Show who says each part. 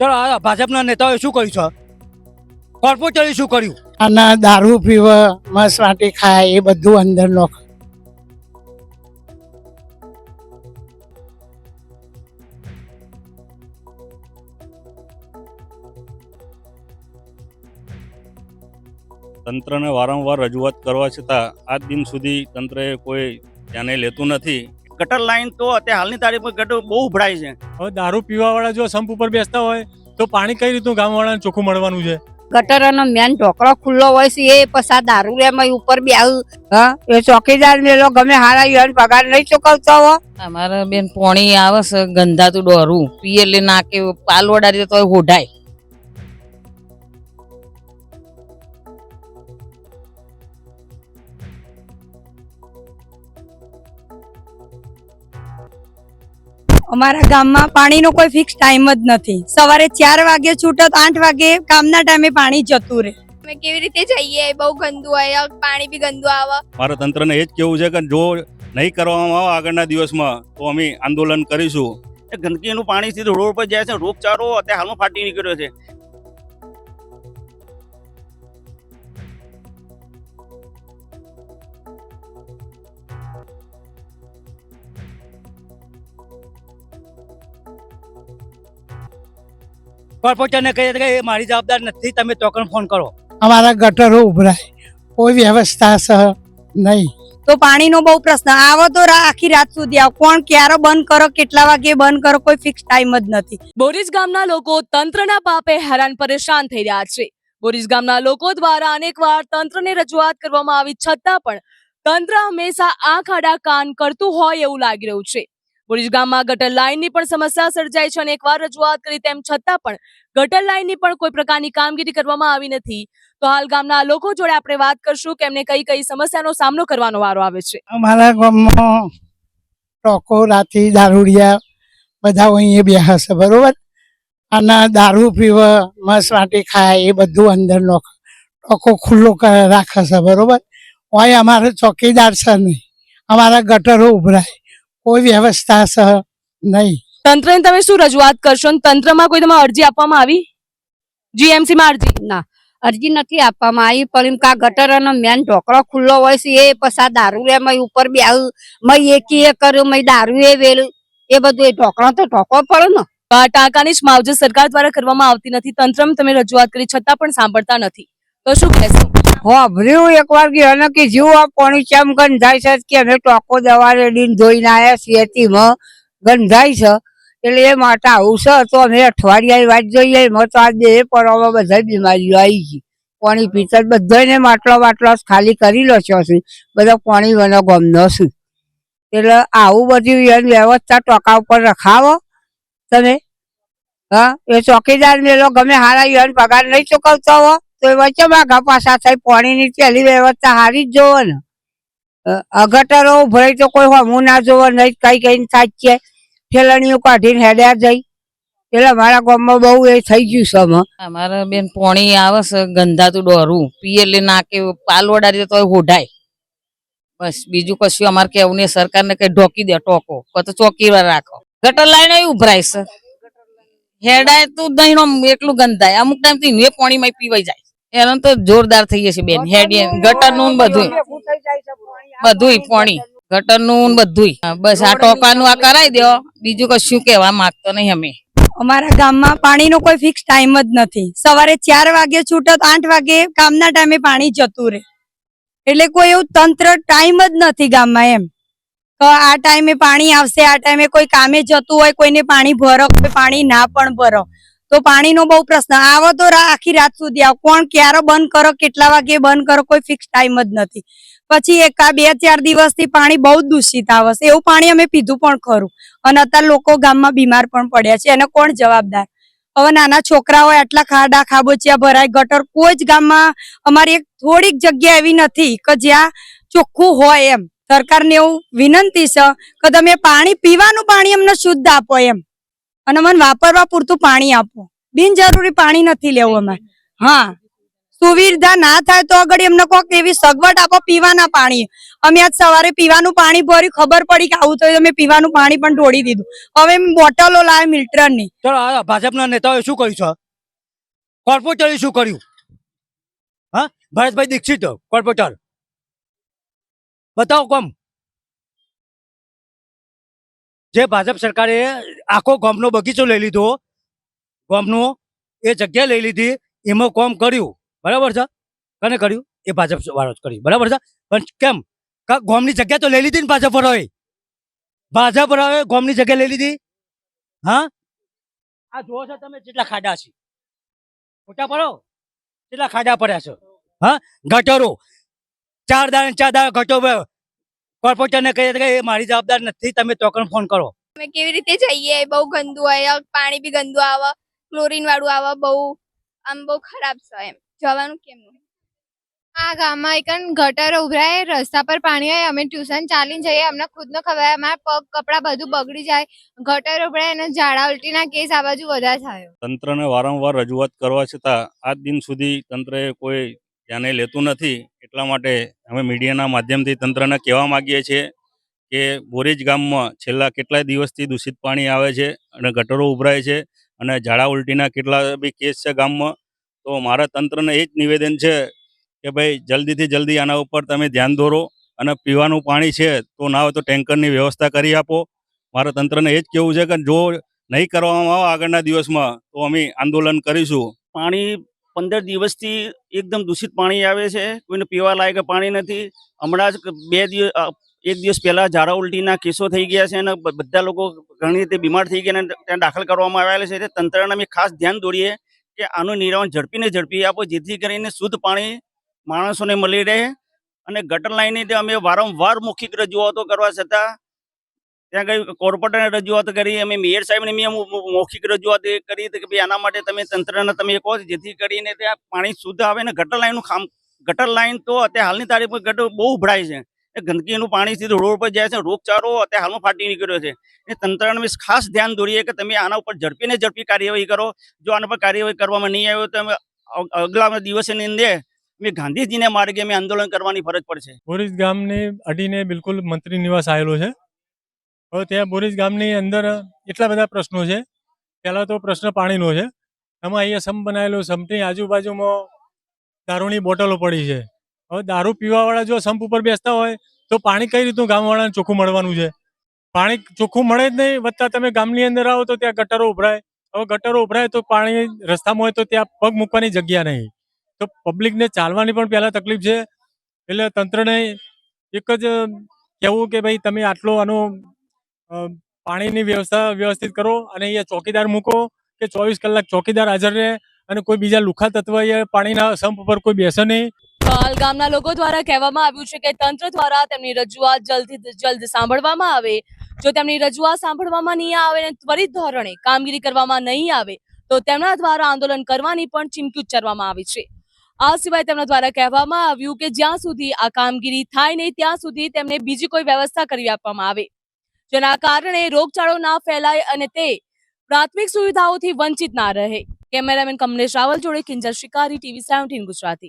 Speaker 1: ચલો આ ભાજપના નેતાઓએ શું કર્યું છે? કોર્પોરેટરે શું કર્યું?
Speaker 2: અને દારૂ પીવે, મસવાટી ખાય, એ બધું અંદર નાખે.
Speaker 3: તંત્રને વારંવાર રજૂઆત કરવા છતાં આજ દિન સુધી તંત્રએ કોઈ ધ્યાને લેતું નથી.
Speaker 4: ગટર લાઈન તો અત્યારે હાલની તારીખમાં ગટર બહુ ઉભરાય છે.
Speaker 5: હવે દારૂ પીવાવાળા જો સંપ ઉપર બેસતા હોય તો પાણી કઈ રીતનું ગામવાળાને ચોખ્ખું મળવાનું છે?
Speaker 6: ગટરનો મેન ઢોકળો ખુલ્લો હોય છે એ પછી દારૂ એમાં ઉપર બે એ ચોકીદાર મેલો ગમે હારા યુવાન પગાર નહીં ચૂકવતો હો.
Speaker 7: અમારે બેન પોણી આવે છે ગંધાતું ડોરું પીએ એટલે નાકે પાલ વડાડી તો હોઢાય.
Speaker 8: અમારા ગામમાં પાણીનો કોઈ ફિક્સ ટાઈમ જ નથી. સવારે 4 વાગે છૂટે તો 8 વાગે કામના ટાઈમે પાણી જતું રહે.
Speaker 9: અમે કેવી રીતે જઈએ? બહુ ગંદુ હોય, પાણી બી ગંદુ આવે.
Speaker 3: મારે તંત્રને એ જ કહેવું છે કે જો નહીં કરવામાં આવે આગળના દિવસમાં તો અમે આંદોલન કરીશું.
Speaker 4: એ ગંદકીનું પાણી સીધું રોડ પર જાય છે. રોગચાળો અત્યારે હાલમાં ફાટી નીકળ્યો છે.
Speaker 1: કોર્પોરેટરને કહીએ કે એ મારી જવાબદાર નથી, તમે ટોકન ફોન કરો.
Speaker 2: અમારા ગટરો ઉભરાય, કોઈ વ્યવસ્થા છે નહીં.
Speaker 8: તો પાણીનો બહુ પ્રશ્ન. આવો તો આખી રાત સુધી આવો. કોણ ક્યારે બંધ કરો, કેટલા વાગે બંધ કરો, કોઈ ફિક્સ ટાઈમ જ નથી.
Speaker 10: બોરીજ ગામના લોકો તંત્રના પાપે હેરાન પરેશાન થઈ રહ્યા છે. બોરીજ ગામના લોકો દ્વારા અનેકવાર તંત્રને રજૂઆત કરવામાં આવી છતાં પણ તંત્ર હંમેશા આંખ આડા કાન કરતું હોય એવું લાગી રહ્યું છે. બોરીજ ગામમાં ગટર લાઇનની પણ સમસ્યા સર્જાઈ છે અને એકવાર રજૂઆત કરી તેમ છતાં પણ ગટર લાઇનની પણ કોઈ પ્રકારની કામગીરી કરવામાં આવી નથી. તો હાલ ગામના લોકો જોડે આપણે વાત કરશું કે એમને કઈ કઈ સમસ્યાનો સામનો કરવાનો વારો આવે છે.
Speaker 2: અમારા ગામમાં ટોકો રાતી દારૂડિયા બધા અહીંયા બેસે છે, બરોબર. અને દારૂ પીવે, મસવાટી ખાય, એ બધું અંદર નાખે. ટોકો ખુલ્લો રાખે છે, બરોબર. હોય અમારે ચોકીદાર છે નહીં. અમારા ગટરો ઉભરાય, કોઈ વ્યવસ્થા છે નહીં.
Speaker 10: તંત્રને તમે શું રજૂઆત કરશો? તંત્રમાં કોઈ તમારી અરજી આપવામાં આવી? જીએમસીમાં અરજી?
Speaker 6: ના, અરજી નથી આપવામાં આવી. પણ એમ કા ગટરનો મેન ઢોકળો ખુલ્લો હોય છે એ પછી દારૂ એમાં ઉપર બે એકી એ કર્યું, દારૂ એ વેલું, એ બધું એ ઢોકળો તો ઢોકવો પડે ને.
Speaker 10: આ ટાંકાની જ માવજત સરકાર દ્વારા કરવામાં આવતી નથી. તંત્રમાં તમે રજૂઆત કરી છતાં પણ સાંભળતા નથી, તો શું કહેશો?
Speaker 6: ભર્યું એકવાર કે કે જીવ આ પાણી ચમ ગંધાય છે કે અમે ટોકો દવા રેડીને ધોઈને આવ્યા છીએ તેમાં ગંધાય છે એટલે એ માટે આવું છે. તો અમે અઠવાડિયાની વાત જોઈએ એમાં તો આ બે પરોમાં બધા બીમારીઓ આવી ગઈ. પાણી પીતા બધાને માટલો ખાલી કરી લો છો. બધા પાણી વનો ગમનો છું એટલે આવું બધું એની વ્યવસ્થા ટોકા ઉપર રખાવો તમે. હા, એ ચોકીદાર મેલો ગમે હારા યુવાન પગાર નહીં ચૂકવતો હો તો વચ્ચે માગા પાછા થઈ. પાણીની પહેલી વ્યવસ્થા સારી જ જોવો ને. ગટરો ઉભરાય તો કોઈ હમું ના જોવો નહીં. કઈ કઈ સાચે ઠેલણીઓ કાઢીને હેડ્યા જઈ એટલે અમારા ગામમાં બહુ એ થઈ ગયું છે.
Speaker 7: અમારે બેન પોણી આવે છે ગંધાતું ડોરું પીએ એટલે નાકે પાલ વડાડી તો હોઢાય. બસ બીજું કશું અમારે કેવું નહીં. સરકારને કઈ ઢોકી દે ટોકો, તો ચોકીવાર રાખો. ગટર લાઈને ઉભરાય છે, હેડાય તું નહીં એટલું ગંધાય. અમુક ટાઈમ થી એ પાણીમાં પીવાઈ જાય. એનો તો જોરદાર થઈ જશે બેન. હેડીએ ગટર નું બધું પાણી ગટર નું બધું. બસ આ ટોકાનું આ કરાવી દો, બીજું કશું કહેવા માંગતો નહીં અમે.
Speaker 8: અમારા ગામમાં પાણીનો કોઈ ફિક્સ ટાઈમ જ નથી. સવારે 4 વાગે છૂટે તો 8 વાગે કામના ટાઈમે પાણી જતું રહે. એટલે કોઈ એવું તંત્ર ટાઈમ જ નથી ગામમાં એમ કે આ ટાઈમે પાણી આવશે, આ ટાઈમે કોઈ કામે જતું હોય, કોઈને પાણી ભરો, કોઈ પાણી ના પણ ભરો. તો પાણીનો બહુ પ્રશ્ન. આવો તો આખી રાત સુધી આવો. કોણ ક્યારે બંધ કરો, કેટલા વાગે બંધ કરો, કોઈ ફિક્સ ટાઈમ જ નથી. પછી 2-4 દિવસથી પાણી બહુ દૂષિત આવે છે. એવું પાણી અમે પીધું પણ ખરું અને અત્યારે લોકો ગામમાં બીમાર પણ પડ્યા છે. એને કોણ જવાબદાર? હવે નાના છોકરાઓ આટલા ખાડા ખાબોચિયા ભરાય. ગટર કોઈ જ ગામમાં અમારી એક થોડીક જગ્યા એવી નથી કે જ્યાં ચોખ્ખું હોય એમ. સરકારને એવું વિનંતી છે કે તમે પાણી, પીવાનું પાણી અમને શુદ્ધ આપો એમ, અને મને વાપરવા પૂરતું પાણી આપો. બિનજરૂરી પાણી નથી લેવું અમારે. હા, સુવિધા ના થાય તો આગળ એમને કોઈક એવી સગવડ આપો પીવાના પાણી. અમે આજ સવારે પીવાનું પાણી ભર્યું, ખબર પડી કે આવું થયું, અમે પીવાનું પાણી પણ ઢોળી દીધું. હવે અમે બોટલો લાવે મિલ્ટનની.
Speaker 1: ચલો આ ભાજપના નેતાઓએ શું કર્યું છે? કોર્પોરેટરે શું કર્યું? હા, ભરતભાઈ દીક્ષિત કોર્પોરેટર, બતાવો કોમ. જે ભાજપ સરકારે આખો ગામનો બગીચો લઈ લીધો, ગામનો એ જગ્યા લઈ લીધી, એમાં કોમ કર્યું, બરાબર છે? કને કર્યું? એ ભાજપ વાળો જ કર્યું, બરાબર છે? પણ કેમ? ગામની જગ્યા તો લઈ લીધી ને ભાજપ વાળાએ. ભાજપ વાળાએ ગામની જગ્યા લઈ લીધી. હા, આ જુઓ છો તમે કેટલા ખાડા છે, ખોટા પડો કેટલા ખાડા પડ્યા છે. હા, ગટરો 4 દાડા ગટરો કોર્પોરેટરને કહીએ કે એ મારી જવાબદાર નથી, તમે તોકણ ફોન કરો.
Speaker 9: અમે કેવી રીતે જઈએ? બહુ ગંદુ હોય, પાણી બી ગંદુ આવે, ક્લોરીન વાળું આવે, બહુ ખરાબ છે. એમ જવાનું કેમનું?
Speaker 11: આ ગામમાં એક ગટર ઉભરાય, રસ્તા પર પાણી હોય, અમે ટ્યુશન ચાલીને જઈએ, અમને ખુદને ખબર, અમારા પગ કપડા બધું બગડી જાય, ગટર ઉભરાય અને ઝાડા ઉલટીના કેસ આ બાજુ વધારે થાય.
Speaker 3: તંત્રને વારંવાર રજૂઆત કરવા છતાં આજ દિન સુધી તંત્રએ કોઈ ધ્યાને લેતું નથી. એટલા માટે અમે મીડિયાના માધ્યમથી તંત્રને કહેવા માગીએ છીએ કે બોરીજ ગામમાં છેલ્લા કેટલાય દિવસથી દૂષિત પાણી આવે છે અને ગટરો ઉભરાય છે અને ઝાડા ઉલટીના કેટલા બી કેસ છે ગામમાં. તો મારા તંત્રને એ જ નિવેદન છે કે ભાઈ જલ્દીથી જલ્દી આના ઉપર તમે ધ્યાન દોરો અને પીવાનું પાણી છે તો ના હોય તો ટેન્કરની વ્યવસ્થા કરી આપો. મારા તંત્રને એ જ કહેવું છે કે જો નહીં કરવામાં આવે આગળના દિવસમાં તો અમે આંદોલન કરીશું.
Speaker 4: પાણી 15 દિવસથી એકદમ દૂષિત પાણી આવે છે, કોઈને પીવા લાયક પાણી નથી. હમણાં જ 1 દિવસ પહેલા ઝાડા ઉલટીના કેસો થઈ ગયા છે અને બધા લોકો ઘણી રીતે બીમાર થઈ ગયા અને ત્યાં દાખલ કરવામાં આવેલા છે. તંત્રને અમે ખાસ ધ્યાન દોરીએ કે આનું નિરાકરણ ઝડપી આપો, જેથી કરીને શુદ્ધ પાણી માણસોને મળી રહે. અને ગટર લાઈનની અમે વારંવાર મૌખિક રજૂઆતો કરવા છતાં ત્યાં કઈ કોર્પોરેટરને રજૂઆત કરી, અમે મેયર સાહેબને મૌખિક રજૂઆત કરી કે ભાઈ આના માટે તમે તંત્રને તમે કહો જેથી કરીને ત્યાં પાણી શુદ્ધ આવે. ને ગટર લાઈન તો અત્યારે હાલની તારીખમાં ગટર બહુ ઉભરાય છે, એ ગંદકીનું પાણી સીધું રોડ પર જાય છે, રોગચાળો અત્યારે હાલમાં ફાટી નીકળ્યો છે. એ તંત્રને અમે ખાસ ધ્યાન દોરીએ કે તમે આના ઉપર ઝડપી કાર્યવાહી કરો. જો આના પર કાર્યવાહી કરવામાં નહીં આવ્યો તો અમે અગલા દિવસની અંદર અમે ગાંધીજીને માર્ગે અમે આંદોલન કરવાની ફરજ પડશે.
Speaker 5: બોરીજ ગામને અડીને બિલકુલ મંત્રી નિવાસ આવેલો છે. હવે ત્યાં બોરીજ ગામની અંદર એટલા બધા પ્રશ્નો છે. પહેલા તો પ્રશ્ન પાણીનો છે. એમાં અહીંયા સંપ બનાવેલો, સંપની આજુબાજુમાં દારૂની બોટલો પડી છે. હવે દારૂ પીવાવાળા જો સંપ ઉપર બેસતા હોય તો પાણી કઈ રીતનું ગામવાળાને ચોખ્ખું મળવાનું છે? પાણી ચોખ્ખું મળે જ નહીં. વત્તા તમે ગામની અંદર આવો તો ત્યાં ગટરો ઉભરાય. હવે ગટરો ઉભરાય તો પાણી રસ્તામાં હોય તો ત્યાં પગ મૂકવાની જગ્યા નહીં, તો પબ્લિકને ચાલવાની પણ પહેલાં તકલીફ છે. એટલે તંત્રને એક જ કહેવું કે ભાઈ તમે આનો પાણીની વ્યવસ્થા વ્યવસ્થિત કરો અને અહીંયા ચોકીદાર મૂકો કે 24 કલાક ચોકીદાર હાજર રહે અને કોઈ બીજા લુખા તત્વ અહીંયા પાણીના સંપ ઉપર કોઈ બેસે નહીં.
Speaker 10: હાલ ગામના લોકો દ્વારા કહેવામાં આવ્યું છે કે તંત્ર દ્વારા તેમની રજૂઆત જલ્દથી જલ્દ સાંભળવામાં આવે. જો તેમની રજૂઆત સાંભળવામાં નહીં આવે અને ત્વરિત ધોરણે કામગીરી કરવામાં નહીં આવે તો તેમના દ્વારા આંદોલન કરવાની પણ ચીમકી ઉચ્ચારવામાં આવી છે. આ સિવાય તેમના દ્વારા કહેવામાં આવ્યું કે જ્યાં સુધી આ કામગીરી થાય નહીં ત્યાં સુધી તેમને બીજી કોઈ વ્યવસ્થા કરી આપવામાં આવે, જેના કારણે રોગચાળો ના ફેલાય અને તે પ્રાથમિક સુવિધાઓથી વંચિત ના રહે. કેમેરામેન કમલેશ રાવલ જોડે કિંજલ શિકારી, TV 17 ગુજરાતી.